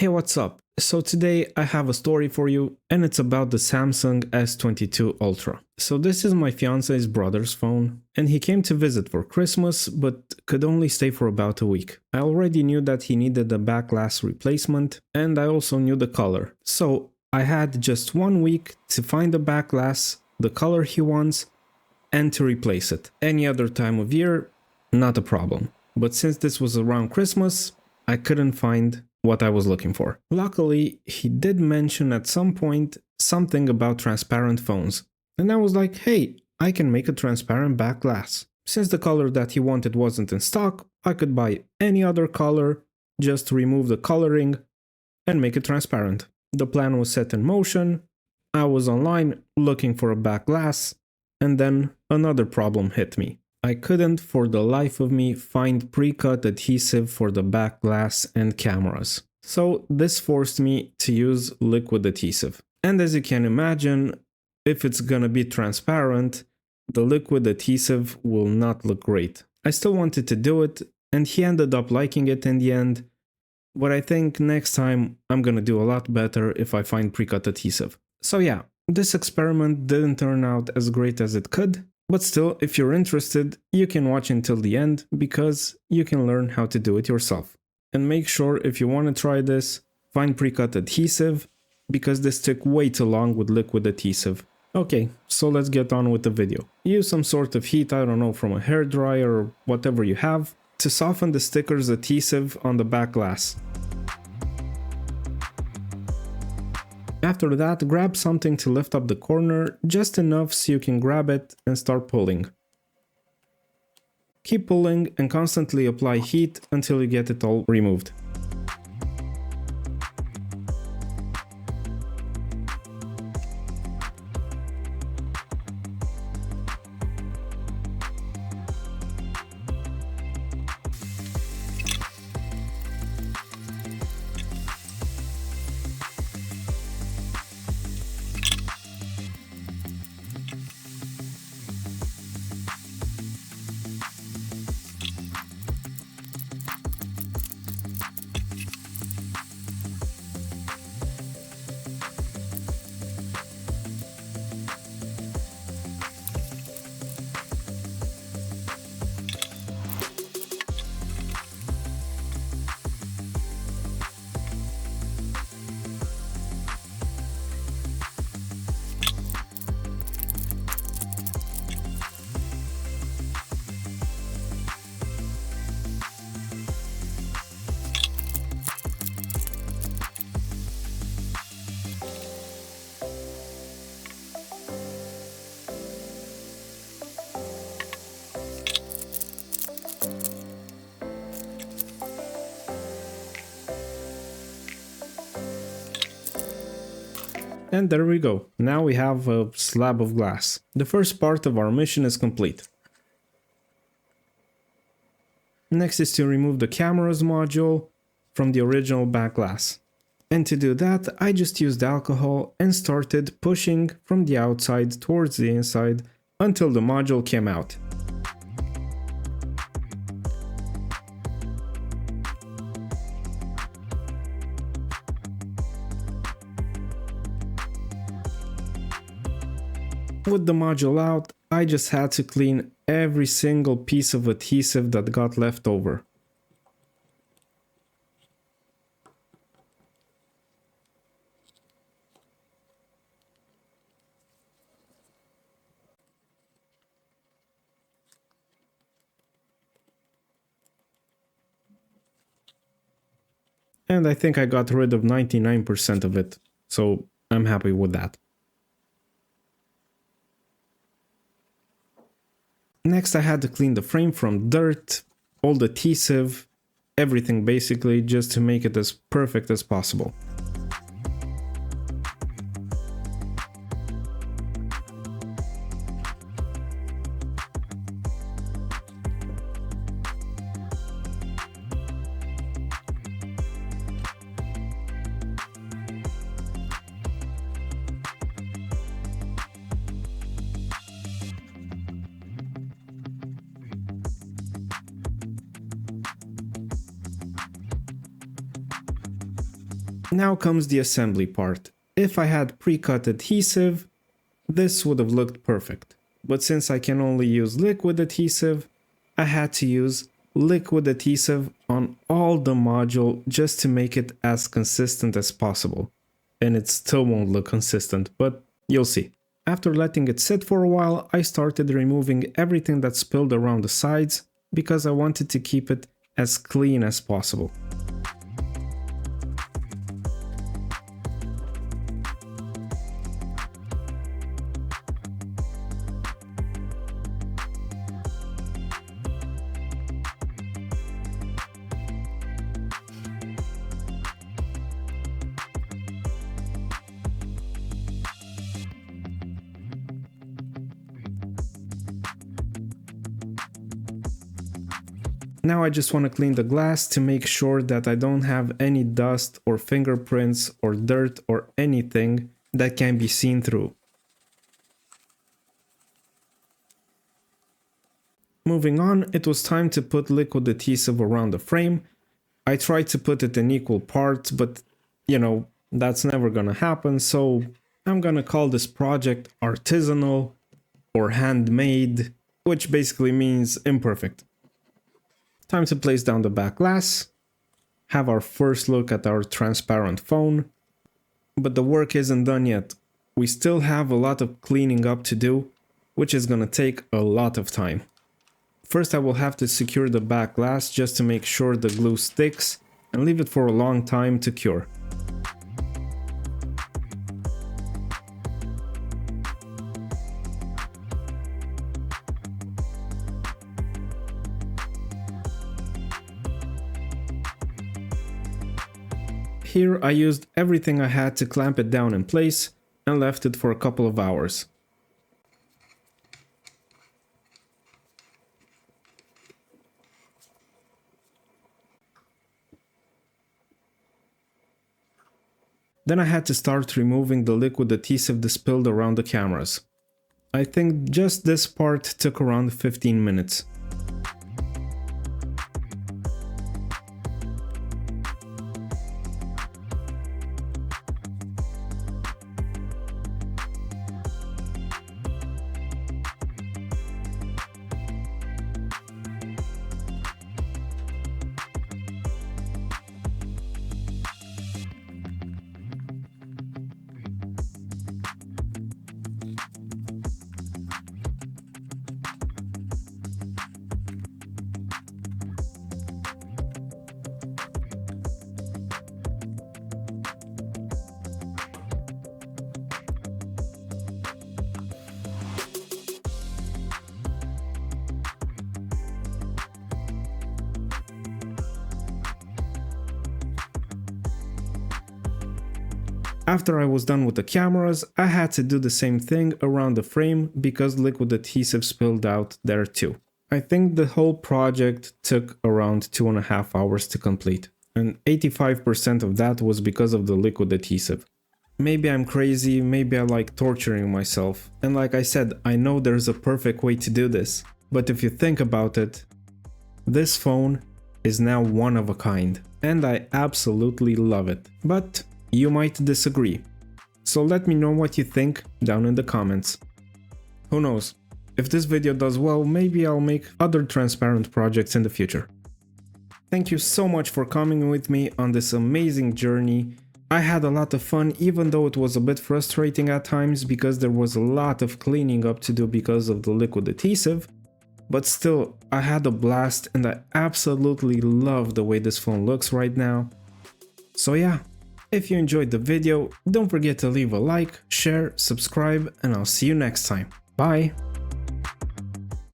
Hey, what's up? So today I have a story for you and it's about the Samsung S22 Ultra. So this is my fiance's brother's phone and he came to visit for Christmas but could only stay for about a week. I already knew that he needed a back glass replacement and I also knew the color. So I had just 1 week to find the back glass, the color he wants, and to replace it. Any other time of year, not a problem. But since this was around Christmas, I couldn't find what I was looking for. Luckily, he did mention at some point something about transparent phones. And I was like, hey, I can make a transparent back glass. Since the color that he wanted wasn't in stock, I could buy any other color, just remove the coloring and make it transparent. The plan was set in motion. I was online looking for a back glass, and then another problem hit me. I couldn't for the life of me find pre-cut adhesive for the back glass and cameras. So this forced me to use liquid adhesive. And as you can imagine, if it's gonna be transparent, the liquid adhesive will not look great. I still wanted to do it, and he ended up liking it in the end, but I think next time I'm gonna do a lot better if I find pre-cut adhesive. So yeah, this experiment didn't turn out as great as it could. But still, if you're interested, you can watch until the end because you can learn how to do it yourself. And make sure if you want to try this, find pre-cut adhesive because this took way too long with liquid adhesive. Okay, so let's get on with the video. Use some sort of heat, I don't know, from a hairdryer or whatever you have, to soften the sticker's adhesive on the back glass. After that, grab something to lift up the corner, just enough so you can grab it and start pulling. Keep pulling and constantly apply heat until you get it all removed. And there we go, now we have a slab of glass. The first part of our mission is complete. Next is to remove the camera's module from the original back glass. And to do that, I just used alcohol and started pushing from the outside towards the inside until the module came out. With the module out, I just had to clean every single piece of adhesive that got left over. And I think I got rid of 99% of it, so I'm happy with that. Next I had to clean the frame from dirt, old adhesive, everything basically, just to make it as perfect as possible. Now comes the assembly part. If I had pre-cut adhesive, this would have looked perfect. But since I can only use liquid adhesive, I had to use liquid adhesive on all the module just to make it as consistent as possible. And it still won't look consistent, but you'll see. After letting it sit for a while, I started removing everything that spilled around the sides because I wanted to keep it as clean as possible. Now I just want to clean the glass to make sure that I don't have any dust or fingerprints or dirt or anything that can be seen through. Moving on, it was time to put liquid adhesive around the frame. I tried to put it in equal parts, but you know, that's never gonna happen, so I'm gonna call this project artisanal or handmade, which basically means imperfect. Time to place down the back glass, have our first look at our transparent phone, but the work isn't done yet. We still have a lot of cleaning up to do, which is gonna take a lot of time. First, I will have to secure the back glass just to make sure the glue sticks and leave it for a long time to cure. Here I used everything I had to clamp it down in place and left it for a couple of hours. Then I had to start removing the liquid adhesive that spilled around the cameras. I think just this part took around 15 minutes. After I was done with the cameras, I had to do the same thing around the frame because liquid adhesive spilled out there too. I think the whole project took around 2.5 hours to complete, and 85% of that was because of the liquid adhesive. Maybe I'm crazy, maybe I like torturing myself, and like I said, I know there's a perfect way to do this, but if you think about it, this phone is now one of a kind, and I absolutely love it. But you might disagree, so let me know what you think down in the comments. Who knows, if this video does well, maybe I'll make other transparent projects in the future. Thank you so much for coming with me on this amazing journey. I had a lot of fun, even though it was a bit frustrating at times because there was a lot of cleaning up to do because of the liquid adhesive, but still, I had a blast and I absolutely love the way this phone looks right now. So yeah. If you enjoyed the video, don't forget to leave a like, share, subscribe, and I'll see you next time. Bye!